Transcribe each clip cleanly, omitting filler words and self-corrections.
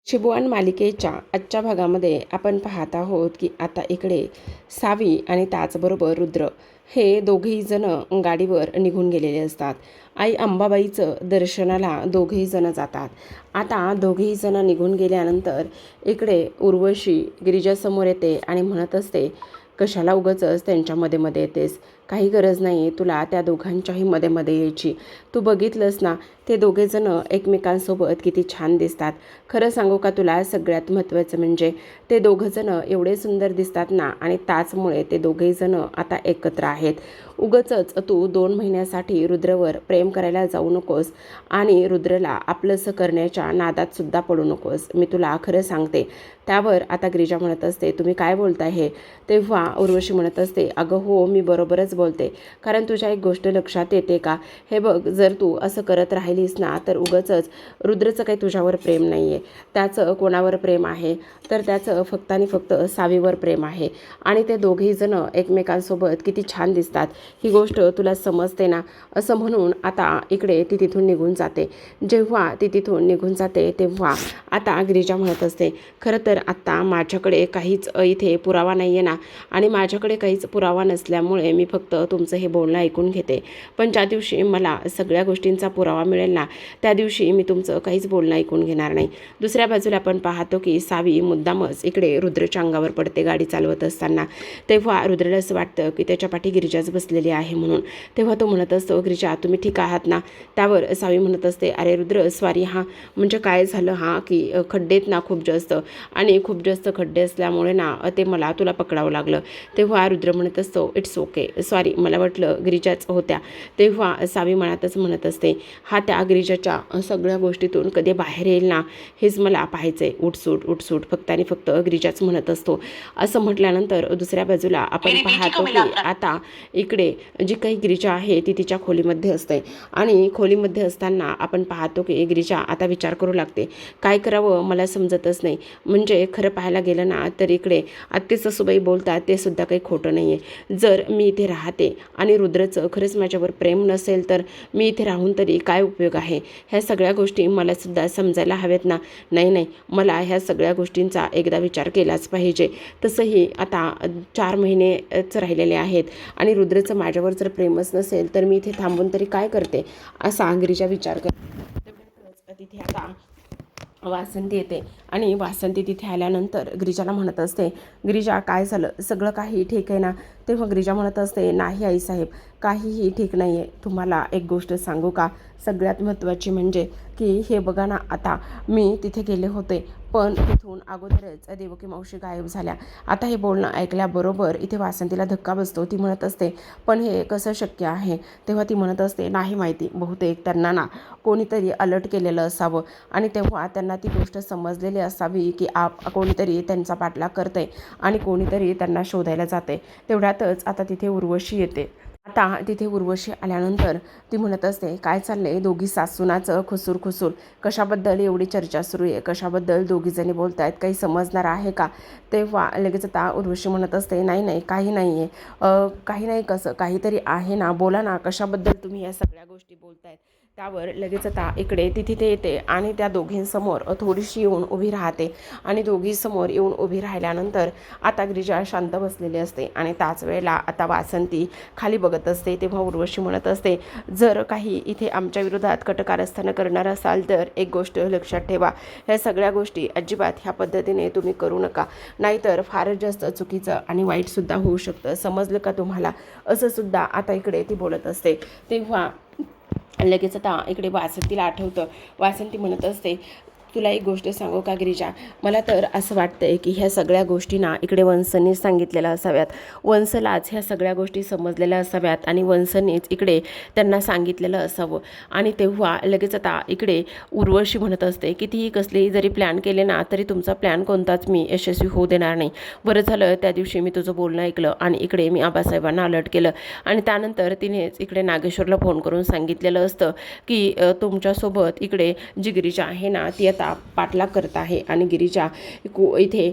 शिबुआन मालिकेच्या आजच्या भागामध्ये आपण पाहत आहोत की आता इकडे सावी आणि त्याचबरोबर रुद्र हे दोघेही जण गाडीवर निघून गेलेले असतात. आई अंबाबाईचं दर्शनाला दोघेही जण जातात. आता दोघेही जण निघून गेल्यानंतर इकडे उर्वशी गिरिजासमोर येते आणि म्हणत असते, कशाला उगाचच त्यांच्या मध्ये येतेस, काही गरज नाही तुला त्या दोघांच्याही मध्ये यायची. तू बघितलंस ना, ते दोघेजण एकमेकांसोबत किती छान दिसतात. खरं सांगू का तुला, सगळ्यात महत्त्वाचं म्हणजे ते दोघंजण एवढे सुंदर दिसतात ना, आणि त्याचमुळे ते दोघेजण आता एकत्र आहेत. उगाचच तू 2 महिन्यासाठी रुद्रवर प्रेम करायला जाऊ नकोस आणि रुद्रला आपलंसं करण्याच्या नादात सुद्धा पडू नकोस, मी तुला खरं सांगते. त्यावर आता गिरिजा म्हणत असते, तुम्ही काय बोलताय हे? तेव्हा उर्वशी म्हणत असते, अगं हो, मी बरोबरच बोलते. कारण तुझ्या एक गोष्ट लक्षात येते का? हे बघ, जर तू असं करत राहिलीस ना, तर उगाचच रुद्रचं काही तुझ्यावर प्रेम नाही आहे. त्याचं कोणावर प्रेम आहे तर त्याचं फक्त आणि फक्त सावीवर प्रेम आहे. आणि ते दोघेही जण एकमेकांसोबत किती छान दिसतात, ही गोष्ट तुला समजते ना? असं म्हणून आता इकडे ती तिथून निघून जाते. जेव्हा ती तिथून निघून जाते तेव्हा आता गिरिजा म्हणत असते, खरं तर आत्ता माझ्याकडे काहीच इथे पुरावा नाही आहे ना, आणि माझ्याकडे काहीच पुरावा नसल्यामुळे मी फक्त तुमचं हे बोलणं ऐकून घेते. पण ज्या दिवशी मला सगळ्या गोष्टींचा पुरावा मिळेल ना, त्या दिवशी मी तुमचं काहीच बोलणं ऐकून घेणार नाही. दुसऱ्या बाजूला आपण पाहतो की सावी मुद्दामच इकडे रुद्रच्या अंगावर पडते गाडी चालवत असताना. तेव्हा रुद्रला असं वाटतं की त्याच्या पाठी गिरिजाच बसलेली आहे म्हणून. तेव्हा तो म्हणत असतो, गिरिजा तुम्ही ठीक आहात ना? त्यावर सावी म्हणत असते, अरे रुद्र सॉरी हां, म्हणजे काय झालं हां, की खड्डेत ना खूप जास्त, आणि खूप जास्त खड्डे असल्यामुळे ना ते मला तुला पकडावं लागलं. तेव्हा रुद्र म्हणत असतो, इट्स ओके, सॉरी, मला वाटलं गिरिजाच होत्या. तेव्हा सावी मनातच म्हणत असते, हा त्या गिरिजाच्या सगळ्या गोष्टीतून कधी बाहेर येईल ना, हेच मला पाहायचं आहे. उठसूट फक्त आणि फक्त गिरिजाच म्हणत असतो. असं म्हटल्यानंतर दुसऱ्या बाजूला आपण पाहतो की आता इकडे जी काही गिरिजा आहे ती तिच्या खोलीमध्ये असते. आणि खोलीमध्ये असताना आपण पाहतो की गिरिजा आता विचार करू लागते, काय करावं मला समजतच नाही. म्हणजे खरं पाहायला गेलं ना, तर इकडे आत्ते सासूबाई बोलतात ते सुद्धा काही खोटं नाही आहे. जर मी इथे राहते आणि रुद्रचं खरंच माझ्यावर प्रेम नसेल तर मी इथे राहून तरी काय उपयोग आहे? ह्या सगळ्या गोष्टी मला सुद्धा समजायला हव्यात ना. नाही, मला ह्या सगळ्या गोष्टींचा एकदा विचार केलाच पाहिजे. तसंही आता 4 महिनेच राहिलेले आहेत आणि रुद्रचं माझ्यावर जर प्रेमच नसेल तर मी इथे थांबून तरी काय करते, असा गिरिजा विचार करते. तिथे आता वासंती येते आणि वासंती तिथे आल्यानंतर गिरिजाला म्हणत असते, गिरिजा काय झालं, सगळं काही ठीक आहे ना? तेव्हा गिरिजा म्हणत असते, नाही आईसाहेब, काहीही ठीक नाही आहे. तुम्हाला एक गोष्ट सांगू का? सगळ्यात महत्त्वाची म्हणजे की हे बघा ना, आता मी तिथे गेले होते पण तिथून अगोदरच देवकी मावशी गायब झाल्या. आता हे बोलणं ऐकल्याबरोबर इथे वासंतीला धक्का बसतो. ती म्हणत असते, पण हे कसं शक्य आहे? तेव्हा ती म्हणत असते, नाही माहिती, बहुतेक त्यांना ना कोणीतरी अलर्ट केलेलं असावं आणि तेव्हा त्यांना ती गोष्ट समजलेली असावी की कोणीतरी त्यांचा पाठलाग करते आणि कोणीतरी त्यांना शोधायला जाते. तेवढ्यातच आता तिथे उर्वशी येते. आता तिथे उर्वशी आल्यानंतर ती म्हणत असते, काय चाललंय दोघी सासूनाचं खुसूर, कशाबद्दल एवढी चर्चा सुरू आहे? कशाबद्दल दोघीजणी बोलत आहेत? काही समजणार आहे का? तेव्हा लगेच आता उर्वशी म्हणत असते, नाही, काही नाही आहे. काही नाही कसं, काहीतरी आहे ना, बोला ना, कशाबद्दल तुम्ही या सगळ्या गोष्टी बोलतायत? त्यावर लगेच आता इकडे ती तिथे येते आणि त्या दोघींसमोर थोडीशी येऊन उभी राहते. आणि दोघींसमोर येऊन उभी राहिल्यानंतर आता गिरिजा शांत बसलेली असते आणि त्याच वेळेला आता वासंती खाली बघत असते. तेव्हा उर्वशी म्हणत असते, जर काही इथे आमच्या विरोधात कटकारस्थान करणार असाल तर एक गोष्ट लक्षात ठेवा, ह्या सगळ्या गोष्टी अजिबात ह्या पद्धतीने तुम्ही करू नका, नाहीतर फारच जास्त चुकीचं आणि वाईटसुद्धा होऊ शकतं. समजलं का तुम्हाला? असं सुद्धा आता इकडे ती बोलत असते. तेव्हा लगेच आता इकडे वासंतीला आठवतं. वासंती म्हणत असते, तुला एक गोष्ट सांगू का गिरिजा? मला तर असं वाटतंय की ह्या सगळ्या गोष्टी ना इकडे वंसनीच सांगितलेल्या असाव्यात. वंसलाच ह्या सगळ्या गोष्टी समजलेल्या असाव्यात आणि वंसनीच इकडे त्यांना सांगितलेलं असावं. आणि तेव्हा लगेच आता इकडे उर्वशी म्हणत असते, कितीही कसलेही जरी प्लॅन केले ना तरी तुमचा प्लॅन कोणताच मी यशस्वी होऊ देणार नाही. बरं झालं त्या दिवशी मी तुझं बोलणं ऐकलं आणि इकडे मी आबासाहेबांना अलर्ट केलं आणि त्यानंतर तिनेच इकडे नागेश्वरला फोन करून सांगितलेलं असतं की तुमच्यासोबत इकडे जी गिरिजा आहे ना ती आता आता पाठलाग करत आहे आणि गिरीजा इथे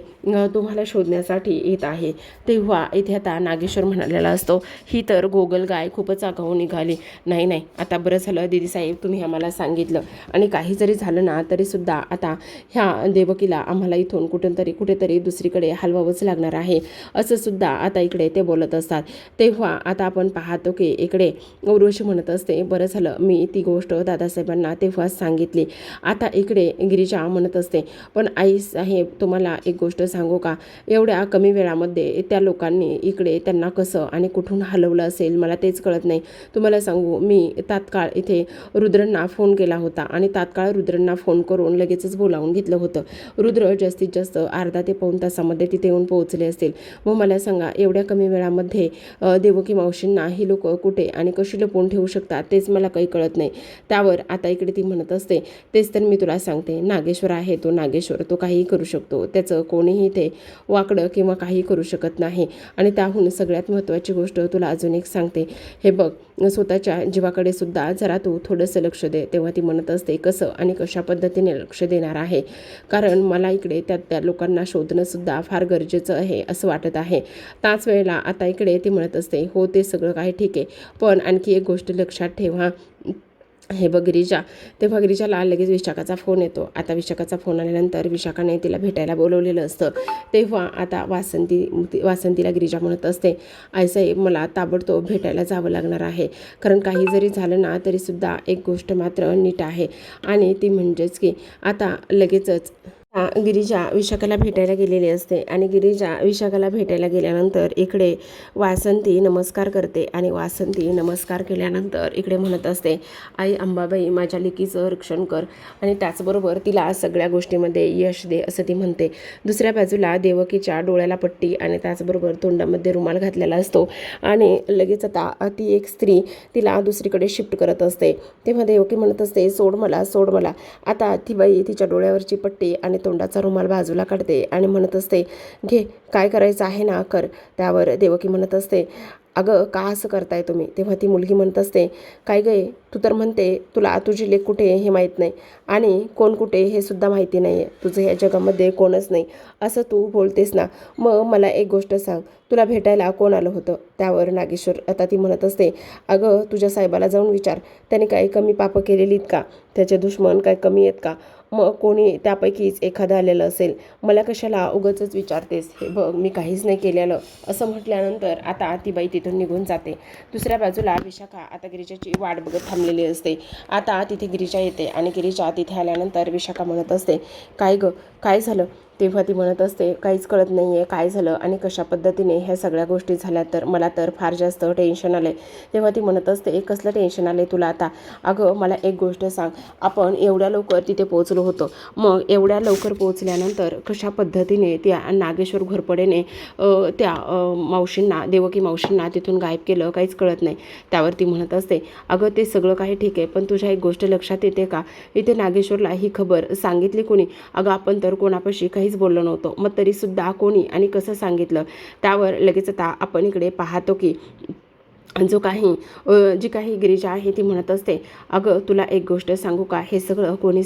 तुम्हाला शोधण्यासाठी येत आहे. तेव्हा इथे आता नागेश्वर म्हणालेला असतो, ही तर गोगलगाय खूपच आगाऊ निघाली. नाही नाही, आता बरं झालं दीदीसाहेब तुम्ही आम्हाला सांगितलं, आणि काही जरी झालं ना तरीसुद्धा आता ह्या देवकीला आम्हाला इथून कुठेतरी दुसरीकडे हलवावंच लागणार आहे, असं सुद्धा आता इकडे ते बोलत असतात. तेव्हा आता आपण पाहतो की इकडे उर्वशी म्हणत असते, बरं झालं मी ती गोष्ट दादासाहेबांना तेव्हाच सांगितली. आता इकडे गिरीजा म्हणत असते, पण आई साहेब तुम्हाला एक गोष्ट सांगू का, एवढ्या कमी वेळामध्ये त्या लोकांनी इकडे त्यांना कसं आणि कुठून हलवलं असेल मला तेच कळत नाही. तुम्हाला सांगू, मी तात्काळ इथे रुद्रांना फोन केला होता आणि तात्काळ रुद्रांना फोन करून लगेचच बोलावून घेतलं होतं. रुद्र जास्तीत जास्त अर्धा ते पाऊण तासामध्ये तिथे येऊन पोहोचले असतील. मग मला सांगा, एवढ्या कमी वेळामध्ये देवकी मावशींना ही लोक कुठे आणि कशी लपवून ठेवू शकतात तेच मला काही कळत नाही. त्यावर आता इकडे ती म्हणत असते, तेच तर मी तुला सांगते, नागेश्वर आहे तो नागेश्वर, तो काहीही करू शकतो, त्याचं कोणीही ते वाकडं किंवा काही करू शकत नाही. आणि त्याहून सगळ्यात महत्त्वाची गोष्ट तुला अजून एक सांगते, हे बघ स्वतःच्या जीवाकडे सुद्धा जरा तू थोडंसं लक्ष दे. तेव्हा ती म्हणत असते, कसं आणि कशा पद्धतीने लक्ष देणार आहे, कारण मला इकडे त्या लोकांना शोधणं सुद्धा फार गरजेचं आहे असं वाटत आहे. त्याच वेळेला आता इकडे ती म्हणत असते, हो ते सगळं काय ठीक आहे, पण आणखी एक गोष्ट लक्षात ठेवा, हे बघ गिरीजा. तेव्हा गिरीजाला लगेच विशाखाचा फोन येतो. आता विशाखाचा फोन आल्यानंतर विशाखाने तिला भेटायला बोलवलेलं असतं. तेव्हा आता वासंतीला गिरीजा म्हणत असते, आईसाहेब मला ताबडतोब भेटायला जावं लागणार आहे, कारण काही जरी झालं ना तरीसुद्धा एक गोष्ट मात्र नीट आहे, आणि ती म्हणजेच की आता लगेचच गिरीजा विशाखाला भेटायला गेलेली असते. आणि गिरीजा विशाखाला भेटायला गेल्यानंतर इकडे वासंती नमस्कार करते, आणि वासंती नमस्कार केल्यानंतर इकडे म्हणत असते, आई अंबाबाई माझ्या लेकीचं रक्षण कर, आणि त्याचबरोबर तिला सगळ्या गोष्टीमध्ये यश दे असं ती म्हणते. दुसऱ्या बाजूला देवकीच्या डोळ्याला पट्टी आणि त्याचबरोबर तोंडामध्ये रुमाल घातलेला असतो, आणि लगेच आता ती एक स्त्री तिला दुसरीकडे शिफ्ट करत असते. तेव्हा देवकी म्हणत असते, सोड मला सोड मला. आता ती बाई तिच्या डोळ्यावरची पट्टी आणि तोंडाचा रुमाल बाजूला काढते आणि म्हणत असते, घे काय करायचं आहे ना कर. त्यावर देवकी म्हणत असते, अगं का असं करताय तुम्ही. तेव्हा ती मुलगी म्हणत असते, काय गं तू तर म्हणते तुला तुझी लेक कुठे हे माहीत नाही आणि कोण कुठे हे सुद्धा माहिती नाही आहे, तुझं ह्या जगामध्ये कोणच नाही असं तू बोलतेस ना. मग मला एक गोष्ट सांग, तुला भेटायला कोण आलं होतं. त्यावर नागेश्वर आता ती म्हणत असते, अगं तुझ्या साहेबाला जाऊन विचार, त्याने काही कमी पापं केलेली आहेत का, त्याचे दुश्मन काय कमी आहेत का, मग कोणी त्यापैकीच एखादं आलेलं असेल, मला कशाला उगाचच विचारतेस, हे बघ मी काहीच नाही केलेलं असं म्हटल्यानंतर आता ती बाई तिथून निघून जाते. दुसऱ्या बाजूला विशाखा आता गिरीजाची वाट बघत थांबलेली असते. आता तिथे गिरीजा येते आणि गिरीजा तिथे आल्यानंतर विशाखा म्हणत असते, काय गं काय झालं. तेव्हा ती म्हणत असते, काहीच कळत नाही आहे काय झालं आणि कशा पद्धतीने ह्या सगळ्या गोष्टी झाल्या, तर मला तर फार जास्त टेन्शन आलं आहे. तेव्हा ती म्हणत असते, कसलं टेन्शन आलं आहे तुला आता. अगं मला एक गोष्ट सांग, आपण एवढ्या लवकर तिथे पोहोचलो होतो, मग एवढ्या लवकर पोहोचल्यानंतर कशा पद्धतीने त्या नागेश्वर घोरपडेने त्या मावशींना देवकी मावशींना तिथून गायब केलं काहीच कळत नाही. त्यावर ती म्हणत असते, अगं ते सगळं काही ठीक आहे, पण तुझ्या एक गोष्ट लक्षात येते का, इथे नागेश्वरला ही खबर सांगितली कोणी. अगं आपण तर कोणापाशी काहीच बोललो नव्हतो, मग तरीसुद्धा कोणी आणि कसं सांगितलं. त्यावर लगेच आता आपण इकडे पाहतो की जी काही गिरीजा आहे ती म्हणत असते, अगं तुला एक गोष्ट सांगू का, हे सगळं कोणी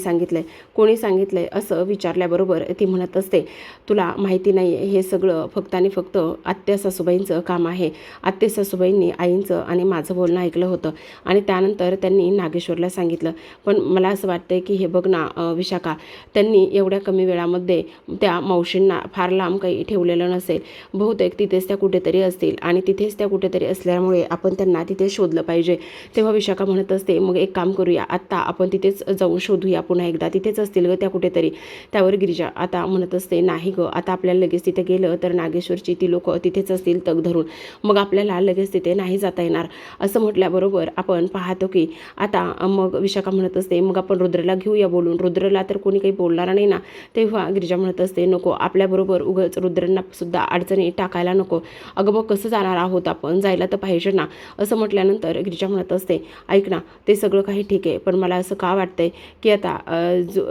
सांगितलंय असं विचारल्याबरोबर ती म्हणत असते, तुला माहिती नाही आहे, हे सगळं फक्त आणि फक्त आत्या सासूबाईंचं काम आहे. आत्या सासूबाईंनी आईंचं आणि माझं बोलणं ऐकलं होतं आणि त्यानंतर त्यांनी नागेश्वरला सांगितलं. पण मला असं वाटतंय की हे बघ ना विशाखा, त्यांनी एवढ्या कमी वेळामध्ये त्या मावशींना फार लांब काही ठेवलेलं नसेल, बहुतेक तिथेच त्या कुठेतरी असतील आणि तिथेच त्या कुठेतरी असल्यामुळे आपण त्यांना तिथे शोधलं पाहिजे. तेव्हा विशाखा म्हणत असते, मग एक काम करूया, आत्ता आपण तिथेच जाऊन शोधूया पुन्हा एकदा, तिथेच असतील ग त्या कुठेतरी. त्यावर गिरीजा आता म्हणत असते, नाही ग, आता आपल्याला लगेच तिथे गेलं तर नागेश्वरची ती लोक तिथेच असतील तग धरून, मग आपल्याला लगेच तिथे नाही जाता येणार. असं म्हटल्याबरोबर आपण पाहतो की आता मग विशाखा म्हणत असते, मग आपण रुद्रला घेऊया बोलून, रुद्रला तर कोणी काही बोलणार नाही ना. तेव्हा गिरीजा म्हणत असते, नको, आपल्याबरोबर उगाच रुद्रांना सुद्धा अडचणी टाकायला नको. अगं बघ कसं जाणार आहोत आपण, जायला तर पाहिजे ना. असं म्हटल्यानंतर गिरिजा म्हणत असते, ऐक ना, ते सगळं काही ठीक आहे, पण मला असं का वाटतंय की आता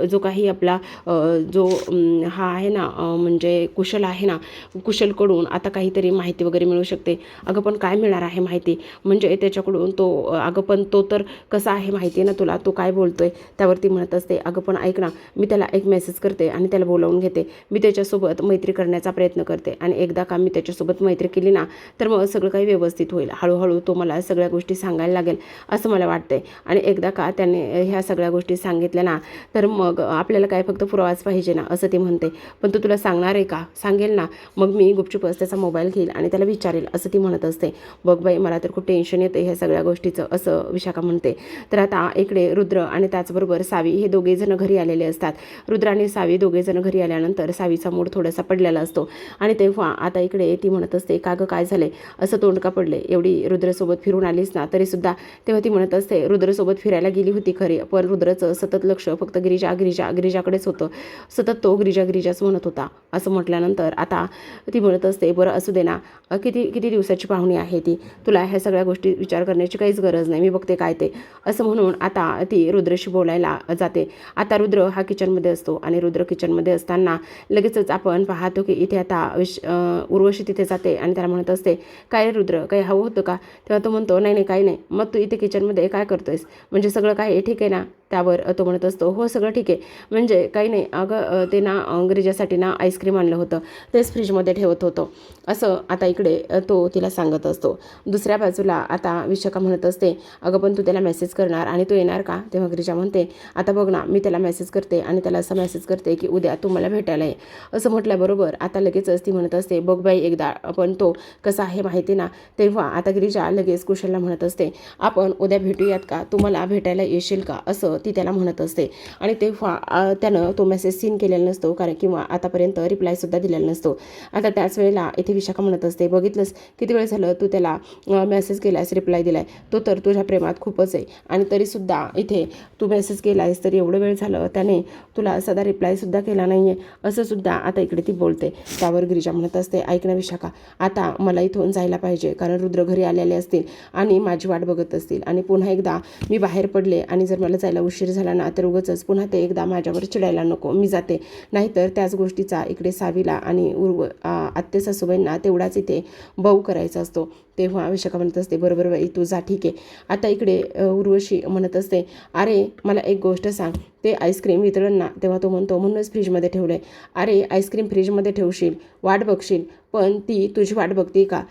जो काही आपला हा आहे ना, म्हणजे कुशल आहे ना, कुशलकडून आता काहीतरी माहिती वगैरे मिळू शकते. अगं पण काय मिळणार आहे माहिती? म्हणजे त्याच्याकडून तो अगं पण तो तर कसा आहे माहिती आहे ना तुला, तो काय बोलतोय. त्यावरती म्हणत असते, अगं पण ऐक ना, मी त्याला एक मेसेज करते आणि त्याला बोलावून घेते. मी त्याच्यासोबत मैत्री करण्याचा प्रयत्न करते आणि एकदा का मी त्याच्यासोबत मैत्री केली ना, तर मग सगळं काही व्यवस्थित होईल. हळूहळू तो मला सगळ्या गोष्टी सांगायला लागेल असं मला वाटतंय. आणि एकदा का त्याने ह्या सगळ्या गोष्टी सांगितल्या ना, तर मग आपल्याला काय फक्त पुरावाच पाहिजे ना, असं ती म्हणते. पण तू तुला सांगणार आहे का? सांगेल ना, मग मी गुपचुपच त्याचा मोबाईल घेईल आणि त्याला विचारेल असं ती म्हणत असते. बघ बाई, मला तर खूप टेन्शन येतं ह्या सगळ्या गोष्टीचं, असं विशाखा म्हणते. तर आता इकडे रुद्र आणि त्याचबरोबर सावी हे दोघेजण घरी आलेले असतात. रुद्र आणि सावी दोघेजण घरी आल्यानंतर सावीचा मूड थोडासा पडलेला असतो आणि तेव्हा आता इकडे ती म्हणत असते, का गं काय झाले, असं तोंड का पडले, एवढी रुद्रसोबत फिरून आलीस ना तरीसुद्धा. तेव्हा ती म्हणत असते, रुद्रसोबत फिरायला गेली होती खरी, पण रुद्रचं सतत लक्ष फक्त गिरिजाकडेच होतं. सतत तो गिरिजाच म्हणत होता. असं म्हटल्यानंतर आता ती म्हणत असते, बरं असू दे ना, किती दिवसाची पाहुणी आहे ती, तुला ह्या सगळ्या गोष्टी विचार करण्याची काहीच गरज नाही, मी बघते काय ते. असं म्हणून आता ती रुद्रशी बोलायला जाते. आता रुद्र हा किचनमध्ये असतो आणि रुद्र किचनमध्ये असताना लगेचच आपण पाहतो की इथे आता उर्वशी तिथे जाते आणि त्याला म्हणत असते, काय रे रुद्र, काही हवं होतं का? तेव्हा तो म्हणतो, नाही काही नाही. मग तू इथे किचनमध्ये काय करतोयस, म्हणजे सगळं काय ठीक आहे ना? त्यावर तो म्हणत असतो, हो सगळं ठीक आहे, म्हणजे काही नाही, अगं ते ना गिरिजासाठी ना आईस्क्रीम आणलं होतं, तेच फ्रीजमध्ये ठेवत होतो, असं आता इकडे तो तिला सांगत असतो. दुसऱ्या बाजूला आता विशाखा म्हणत असते, अगं पण तू त्याला मेसेज करणार आणि तो येणार का? तेव्हा गिरिजा म्हणते, आता बघ ना, मी त्याला मेसेज करते आणि त्याला असं मेसेज करते की उद्या तू मला भेटायला ये. असं म्हटल्याबरोबर आता लगेचच ती म्हणत असते, बघ बाई एकदा, पण तो कसा आहे माहिती ना. तेव्हा आता गिरिजा लगेच कुशलला म्हणत असते, आपण उद्या भेटूयात का, तू मला भेटायला येशील का, असं ती त्याला म्हणत असते. आणि तेव्हा त्यानं तो मेसेज सीन केलेला नसतो, कारण किंवा आतापर्यंत रिप्लायसुद्धा दिलेला नसतो. आता त्याच वेळेला इथे विशाखा म्हणत असते, बघितलंस किती वेळ झालं तू त्याला मेसेज केलायस, रिप्लाय दिलाय, तो तर तुझ्या प्रेमात खूपच आहे, आणि तरीसुद्धा इथे तू मेसेज केलायस तरी एवढं वेळ झालं त्याने तुला सदा रिप्लायसुद्धा केला नाही आहे, असं सुद्धा आता इकडे ती बोलते. त्यावर गिरिजा म्हणत असते, ऐक ना विशाखा, आता मला इथून जायला पाहिजे, कारण रुद्र घरी आलेले असतील आणि माझी वाट बघत असतील, आणि पुन्हा एकदा मी बाहेर पडले आणि जर मला जायला उशीर झाला ना, तर उगाचच पुन्हा ते एकदा माझ्यावर चिडायला नको, मी जाते. नाहीतर त्याच गोष्टीचा इकडे सावीला आणि आत्ते सासूबाईंना तेवढाच इथे बाऊ करायचा असतो. तेव्हा विशाखा म्हणत असते, बरोबर बाई, तू जा, ठीक आहे. आता इकडे उर्वशी म्हणत असते, अरे मला एक गोष्ट सांग, ते आईस्क्रीम वितळण ना. तेव्हा तो म्हणतो, म्हणूनच फ्रीजमध्ये ठेवलं आहे. अरे आईस्क्रीम फ्रीजमध्ये ठेवशील, वाट बघशील, पण ती तुझी वाट बघते का?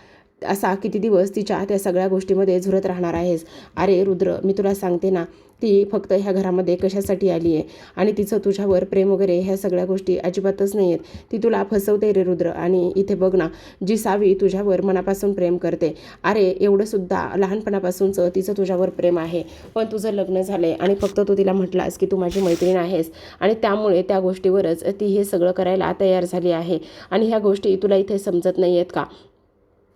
असा किती दिवस तिच्या त्या सगळ्या गोष्टीमध्ये झुरत राहणार आहेस? अरे रुद्र, मी तुला सांगते ना, ती फक्त ह्या घरामध्ये कशासाठी आली आहे, आणि तिचं तुझ्यावर प्रेम वगैरे ह्या सगळ्या गोष्टी अजिबातच नाही आहेत. ती तुला फसवते रे रुद्र. आणि इथे बघ ना, जी सावी तुझ्यावर मनापासून प्रेम करते, अरे एवढंसुद्धा लहानपणापासूनचं तिचं तुझ्यावर प्रेम आहे, पण तुझं लग्न झालं आहे आणि फक्त तू तिला म्हटलास की तू माझी मैत्रीण आहेस, आणि त्यामुळे त्या गोष्टीवरच ती हे सगळं करायला तयार झाली आहे. आणि ह्या गोष्टी तुला इथे समजत नाही आहेत का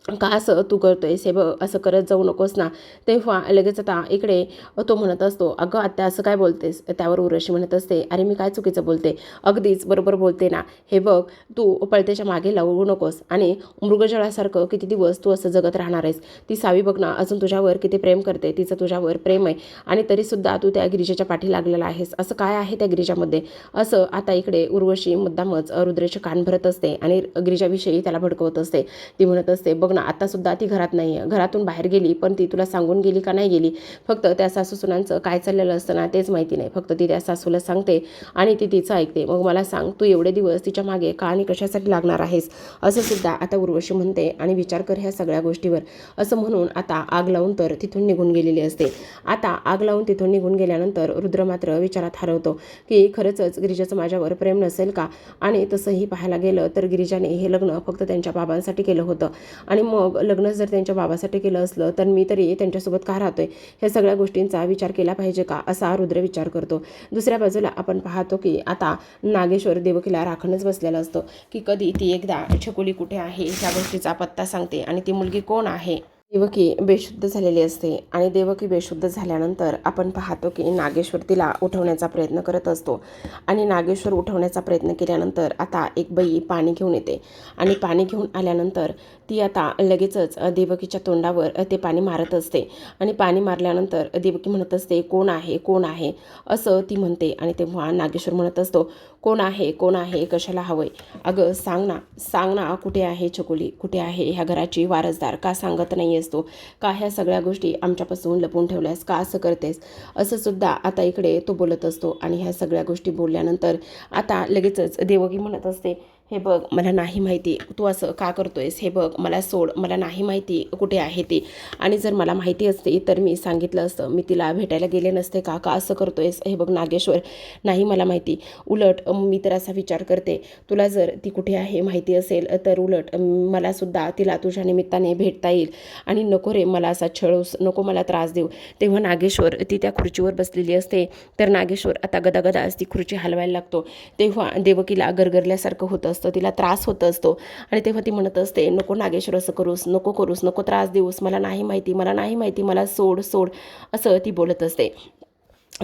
असं तू करतोयस, हे बघ, असं करत जाऊ नकोस ना. तेव्हा लगेच आता इकडे तो म्हणत असतो, अगं आत्या असं काय बोलतेस? त्यावर उर्वशी म्हणत असते, अरे मी काय चुकीचं बोलते? अगदीच बरोबर बोलते ना. हे बघ, तू पळतेच्या मागे लागू नकोस, आणि मृगजळासारखं किती दिवस तू असं जगत राहणार आहेस? ती सावी बघ ना, अजून तुझ्यावर किती प्रेम करते, तिचं तुझ्यावर प्रेम आहे, आणि तरीसुद्धा तू त्या गिरिजेच्या पाठी लागलेला आहेस. असं काय आहे त्या गिरिजामध्ये? असं आता इकडे उर्वशी मुद्दामच रुद्रेचे कान भरत असते आणि गिरिजाविषयी त्याला भडकवत असते. ती म्हणत असते, बघ ना, आतासुद्धा ती घरात नाही आहे, घरातून बाहेर गेली, पण ती तुला सांगून गेली का नाही गेली? फक्त त्या सासूसुनांचं काय चाललेलं असतं ना तेच माहिती नाही. फक्त ती त्या सासूला सांगते आणि ती तिचं ऐकते. मग मला सांग, तू एवढे दिवस तिच्या मागे का आणि कशासाठी लागणार आहेस? असं सुद्धा आता उर्वशी म्हणते, आणि विचार कर ह्या सगळ्या गोष्टीवर. असं म्हणून आता आग लावून तर तिथून निघून गेलेली असते. आता आग लावून तिथून निघून गेल्यानंतर रुद्र मात्र विचारात हरवतो की खरंच गिरिजाचं माझ्यावर प्रेम नसेल का? आणि तसंही पाहायला गेलं तर गिरिजाने हे लग्न फक्त त्यांच्या बाबांसाठी केलं होतं, आणि मग लग्न जर त्यांच्या बाबासाठी केलं असलं तर मी तरी त्यांच्यासोबत का राहतोय? ह्या सगळ्या गोष्टींचा विचार केला पाहिजे का, असा रुद्र विचार करतो. दुसऱ्या बाजूला आपण पाहतो की आता नागेश्वर देवकीला राखणच बसलेला असतो की कधी ती एकदा छकुली कुठे आहे ह्या गोष्टीचा पत्ता सांगते आणि ती मुलगी कोण आहे देवकी बेशुद्ध झालेली असते आणि देवकी बेशुद्ध झाल्यानंतर आपण पाहतो की नागेश्वर तिला उठवण्याचा प्रयत्न करत असतो आणि नागेश्वर उठवण्याचा प्रयत्न केल्यानंतर आता एक बाई पाणी घेऊन येते आणि पाणी घेऊन आल्यानंतर ती आता लगेचच देवकीच्या तोंडावर ते पाणी मारत असते आणि पाणी मारल्यानंतर देवकी म्हणत असते, कोण आहे, कोण आहे असं ती म्हणते. आणि तेव्हा नागेश्वर म्हणत असतो, कोण आहे, कोण आहे, कशाला हवंय, अगं सांग ना कुठे आहे छकुली, कुठे आहे ह्या घराची वारसदार, का सांगत नाही असतो, का ह्या सगळ्या गोष्टी आमच्यापासून लपवून ठेवल्यास, का असं करतेस, असं सुद्धा आता इकडे तो बोलत असतो. आणि ह्या सगळ्या गोष्टी बोलल्यानंतर आता लगेचच देवकी म्हणत असते, हे बघ मला नाही माहिती तू असं का करतोयस, हे बघ मला सोड, मला नाही माहिती कुठे आहे ती, आणि जर मला माहिती असते तर मी सांगितलं असतं, मी तिला भेटायला गेले नसते का, का असं करतोयस, हे बघ नागेश्वर नाही मला माहिती, उलट मी तर असा विचार करते तुला जर ती कुठे आहे माहिती असेल तर उलट मलासुद्धा तिला तुझ्या निमित्ताने भेटता येईल, आणि नको रे मला असा छळूस, नको मला त्रास देऊ. तेव्हा नागेश्वर ती त्या खुर्चीवर बसलेली असते तर नागेश्वर आता गदागदाच ती खुर्ची हलवायला लागतो. तेव्हा देवकीला गरगरल्यासारखं होतं असतं, तिला त्रास होत असतो आणि तेव्हा ती म्हणत असते, नको नागेश्वर असं करूस, नको करूस, नको त्रास देऊस, मला नाही माहिती, मला नाही माहिती, मला सोड सोड असं ती बोलत असते.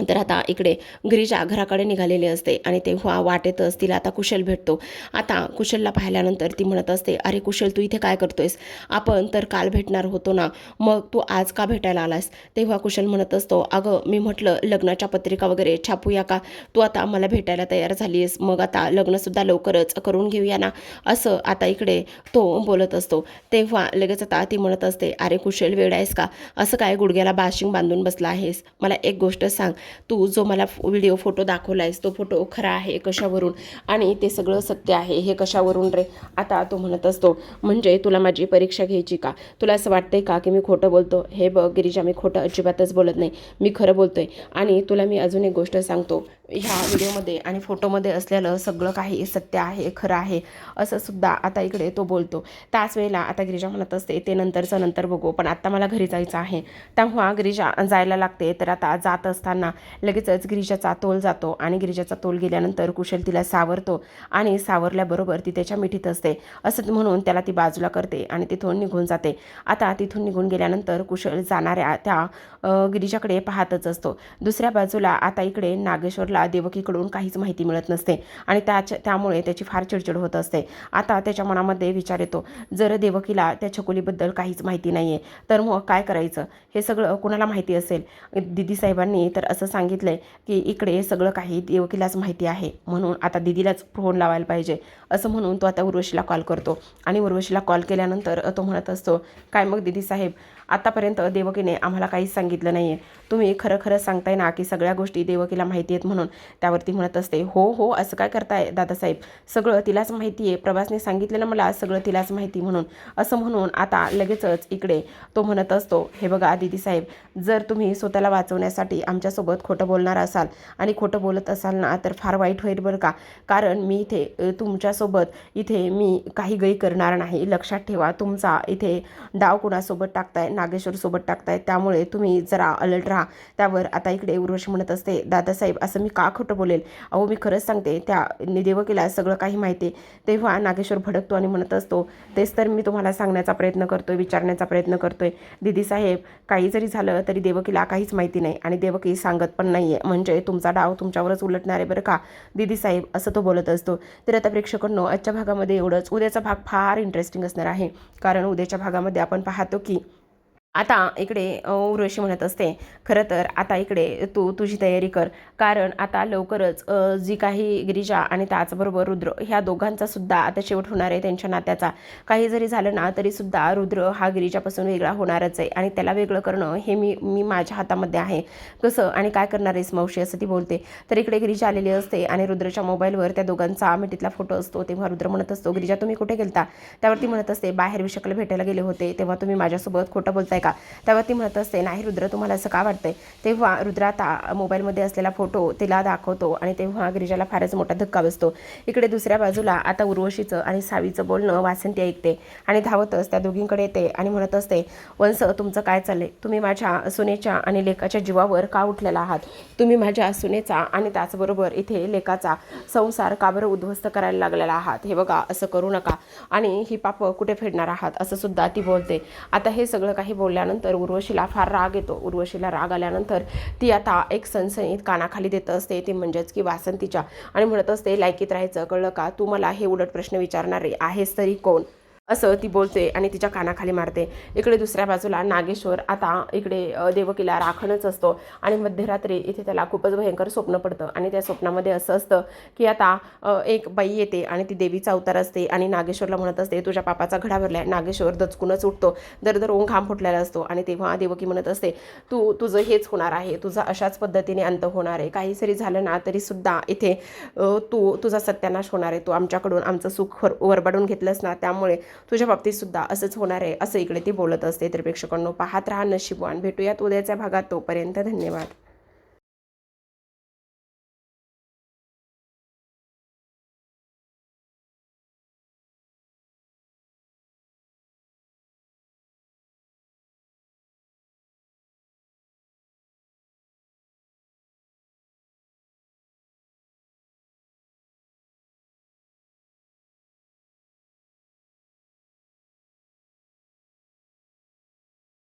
तर आता इकडे गिरीजा घराकडे निघालेली असते आणि तेव्हा वाटेतच तिला आता कुशल भेटतो. आता कुशलला पाहिल्यानंतर ती म्हणत असते, अरे कुशल तू इथे काय करतोयस, आपण तर काल भेटणार होतो ना, मग तू आज का भेटायला आलास. तेव्हा कुशल म्हणत असतो, अगं मी म्हटलं लग्नाच्या पत्रिका वगैरे छापूया का, तू आता मला भेटायला तयार झाली आहेस, मग आता लग्नसुद्धा लवकरच करून घेऊया ना, असं आता इकडे तो बोलत असतो. तेव्हा लगेच आता ती म्हणत असते, अरे कुशल वेड आहेस का, असं काय गुडघ्याला बाशिंग बांधून बसला आहेस, मला एक गोष्ट सांग, तू जो मला व्हिडिओ फोटो दाखवलायस तो फोटो खरा आहे कशावरून, आणि ते सगळं सत्य आहे हे कशावरून रे. आता तो म्हणत असतो, म्हणजे तुला माझी परीक्षा घ्यायची का, तुला असं वाटतंय का की मी खोटं बोलतो. हे बघ गिरीजा, मी खोटं अजिबातच बोलत नाही, मी खरं बोलतोय. आणि तुला मी अजून एक गोष्ट सांगतो, ह्या व्हिडिओमध्ये आणि फोटोमध्ये असलेलं सगळं काही सत्य आहे, खरं आहे, असं सुद्धा आता इकडे तो बोलतो. त्याच वेळेला आता गिरीजा म्हणत असते, ते नंतरचं नंतर बघू, पण आत्ता मला घरी जायचं आहे. तेव्हा गिरीजा जायला लागते. तर आता जात असताना लगेचच गिरीजाचा तोल जातो आणि गिरीजाचा तोल गेल्यानंतर कुशल तिला सावरतो आणि सावरल्याबरोबर ती त्याच्या मिठीत असते असं म्हणून त्याला ती बाजूला करते आणि तिथून निघून जाते. आता तिथून निघून गेल्यानंतर कुशल जाणाऱ्या त्या गिरीजाकडे पाहतच असतो. दुसऱ्या बाजूला आता इकडे नागेश्वरला देवकीकडून काहीच माहिती मिळत नसते आणि त्यामुळे त्याची फार चिडचिड होत असते. आता त्याच्या मनामध्ये विचार येतो, जर देवकीला त्या छकुलीबद्दल काहीच माहिती नाही आहे तर मग काय करायचं, हे सगळं कुणाला माहिती असेल. दिदी साहेबांनी तर असं सांगितलंय की इकडे सगळं काही देवकीलाच माहिती आहे, म्हणून आता दिदीलाच फोन लावायला पाहिजे, असं म्हणून तो आता उर्वशीला कॉल करतो. आणि उर्वशीला कॉल केल्यानंतर तो म्हणत असतो, काय मग दिदी साहेब, आतापर्यंत देवकीने आम्हाला काहीच सांगितलं नाही आहे, तुम्ही खरं खरं सांगताय ना की सगळ्या गोष्टी देवकीला माहिती आहेत म्हणून. त्यावरती म्हणत असते, हो हो असं काय करताय दादासाहेब, सगळं तिलाच माहिती आहे, प्रभासने सांगितलं ना मला सगळं तिलाच माहिती म्हणून, असं म्हणून आता लगेचच इकडे तो म्हणत असतो, हे बघा दिदी साहेब, जर तुम्ही स्वतःला वाचवण्यासाठी आमच्यासोबत खोटं बोलणार असाल आणि खोटं बोलत असाल ना तर फार वाईट होईल बरं का, कारण मी इथे तुमच्यासोबत इथे मी काही गैर करणार नाही. लक्षात ठेवा, तुमचा इथे डाव कुणासोबत टाकताय, नागेश्वरसोबत टाकताय, त्यामुळे तुम्ही जरा अलर्ट राहा. त्यावर आता इकडे उर्वशी म्हणत असते, दादासाहेब असं मी का खोटं बोलेल, अहो मी खरंच सांगते, त्या देवकीला सगळं काही माहिती आहे. तेव्हा नागेश्वर भडकतो आणि म्हणत असतो, तेच तर मी तुम्हाला सांगण्याचा प्रयत्न करतोय, विचारण्याचा प्रयत्न करतोय दिदी साहेब, काही जरी झालं तरी देवकीला काहीच माहिती नाही आणि देवकी सांगत पण नाही आहे, म्हणजे तुमचा डाव तुमच्यावरच उलटणार आहे बरं का दिदी साहेब, असं तो बोलत असतो. तर आता प्रेक्षकांनो, आजच्या भागामध्ये एवढंच. उद्याचा भाग फार इंटरेस्टिंग असणार आहे, कारण उद्याच्या भागामध्ये आपण पाहतो की आता इकडे उर्वशी म्हणत असते, खरं तर आता इकडे तू तुझी तयारी कर, कारण आता लवकरच जी काही गिरिजा आणि त्याचबरोबर रुद्र ह्या दोघांचा सुद्धा आता शेवट होणार आहे त्यांच्या नात्याचा. काही जरी झालं ना तरीसुद्धा रुद्र हा गिरिजापासून वेगळा होणारच आहे आणि त्याला वेगळं करणं हे मी माझ्या हातामध्ये आहे. कसं आणि काय करणार आहेस मावशी, असं ती बोलते. तर इकडे गिरिजा आलेली असते आणि रुद्रच्या मोबाईलवर त्या दोघांचा मिठीतला फोटो असतो. तेव्हा रुद्र म्हणत असतो, गिरिजा तुम्ही कुठे गेलता. त्यावरती म्हणत असते, बाहेर विशाखला भेटायला गेले होते, तेव्हा तुम्ही माझ्यासोबत खोटं बोलताय का? तेव्हा ती म्हणत असते, नाही रुद्र, तुम्हाला असं का वाटतंय? तेव्हा रुद्र आता मोबाईलमध्ये असलेला फोटो तिला दाखवतो आणि तेव्हा गिरिजाला फारच मोठा धक्का बसतो. इकडे दुसऱ्या बाजूला आता उर्वशीचं आणि सावीचं बोलणं वासंती ऐकते आणि धावतच त्या दोघींकडे येते आणि म्हणत असते, वंस, तुमचं काय चाललंय? तुम्ही माझ्या सुनेच्या आणि लेकाच्या जीवावर का उठलेला आहात? तुम्ही माझ्या सुनेचा आणि त्याचबरोबर इथे लेकाचा संसार का बरं उद्ध्वस्त करायला लागलेला आहात? हे बघा, असं करू नका आणि ही पापं कुठे फेडणार आहात? असं सुद्धा ती बोलते. आता हे सगळं काही बोलल्यानंतर उर्वशीला फार राग येतो. उर्वशीला राग आल्यानंतर ती आता एक सनसनीत कानाखाली देत असते, ती म्हणजेच की वासंतीच्या, आणि म्हणत असते, लायकीत राहायचं, कळलं का? तू मला हे उलट प्रश्न विचारणारे आहेस तरी कोण? असं ती बोलते आणि तिच्या कानाखाली मारते. इकडे दुसऱ्या बाजूला नागेश्वर आता इकडे देवकीला राखणच असतो आणि मध्यरात्री इथे त्याला खूपच भयंकर स्वप्न पडतं आणि त्या स्वप्नामध्ये असं असतं की आता एक बाई येते आणि ती देवीचा अवतार असते आणि नागेश्वरला म्हणत असते, तुझ्या पापाचा घडा भरलाय. नागेश्वर दचकूनच उठतो, दरदर ओंग घाम फुटलेला असतो आणि तेव्हा देवकी म्हणत असते, तुझं हेच होणार आहे, तुझा अशाच पद्धतीने अंत होणार आहे. काही जरी झालं ना तरी सुद्धा इथे तुझा सत्यानाश होणार आहे. तू आमच्याकडून आमचं सुख वरबाडून घेतलंस ना, त्यामुळे तुझ्या बाबतीत सुद्धा असंच होणार आहे, असं इकडे ती बोलत असते. तर प्रेक्षकांनो, पाहत राहा नशीबवान. भेटूयात उद्याच्या भागात. तोपर्यंत धन्यवाद.